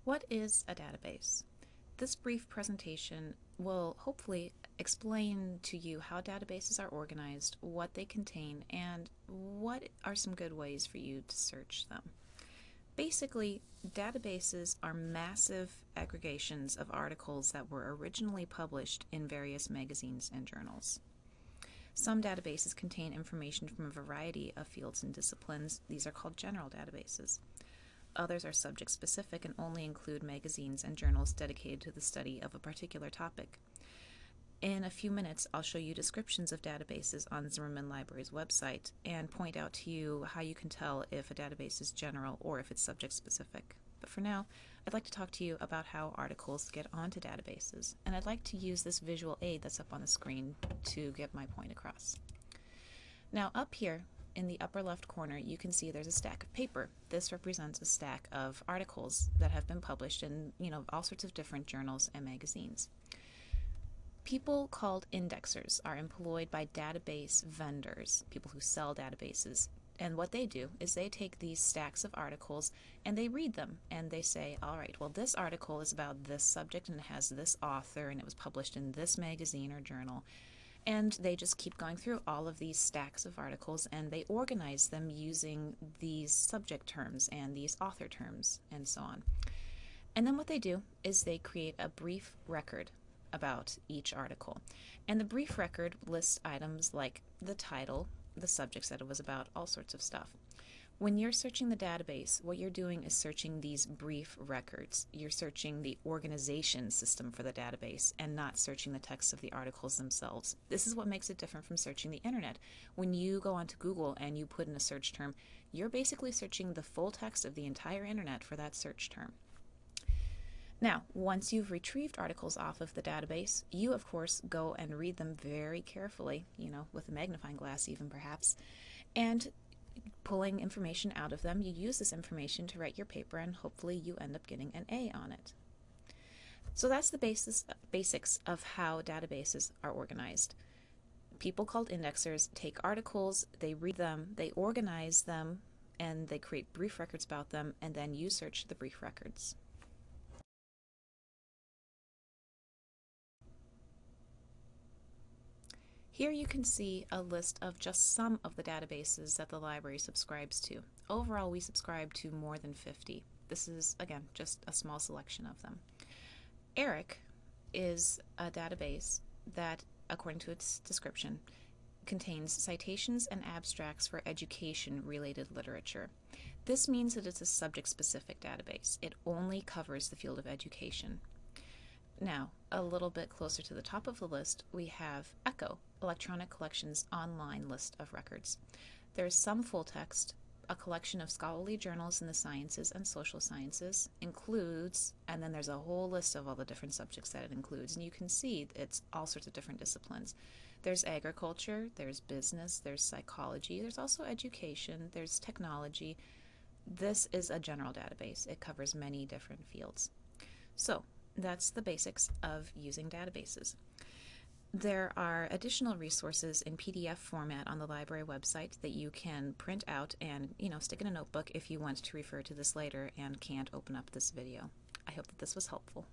What is a database? This brief presentation will hopefully explain to you how databases are organized, what they contain, and what are some good ways for you to search them. Basically, databases are massive aggregations of articles that were originally published in various magazines and journals. Some databases contain information from a variety of fields and disciplines. These are called general databases. Others are subject specific and only include magazines and journals dedicated to the study of a particular topic. In a few minutes, I'll show you descriptions of databases on Zimmerman Library's website and point out to you how you can tell if a database is general or if it's subject specific. But for now, I'd like to talk to you about how articles get onto databases, and I'd like to use this visual aid that's up on the screen to get my point across. Now, up here in the upper left corner, you can see there's a stack of paper. This represents a stack of articles that have been published in, all sorts of different journals and magazines. People called indexers are employed by database vendors, people who sell databases. And what they do is they take these stacks of articles and they read them and they say, all right, well, this article is about this subject and it has this author and it was published in this magazine or journal. And they just keep going through all of these stacks of articles and they organize them using these subject terms and these author terms and so on. And then what they do is they create a brief record about each article. And the brief record lists items like the title, the subjects that it was about, all sorts of stuff. When you're searching the database, what you're doing is searching these brief records. You're searching the organization system for the database and not searching the text of the articles themselves. This is what makes it different from searching the internet. When you go onto Google and you put in a search term, you're basically searching the full text of the entire internet for that search term. Now, once you've retrieved articles off of the database, you of course go and read them very carefully, with a magnifying glass even perhaps, and pulling information out of them, you use this information to write your paper and hopefully you end up getting an A on it. So that's the basics of how databases are organized. People called indexers take articles, they read them, they organize them, and they create brief records about them, and then you search the brief records. Here you can see a list of just some of the databases that the library subscribes to. Overall, we subscribe to more than 50. This is, again, just a small selection of them. ERIC is a database that, according to its description, contains citations and abstracts for education-related literature. This means that it's a subject-specific database. It only covers the field of education. Now, a little bit closer to the top of the list, we have ECHO, Electronic Collections Online List of Records. There's some full text. A collection of scholarly journals in the sciences and social sciences includes, and then there's a whole list of all the different subjects that it includes, and you can see it's all sorts of different disciplines. There's agriculture, there's business, there's psychology, there's also education, there's technology. This is a general database. It covers many different fields. So, that's the basics of using databases. There are additional resources in PDF format on the library website that you can print out and, stick in a notebook if you want to refer to this later and can't open up this video. I hope that this was helpful.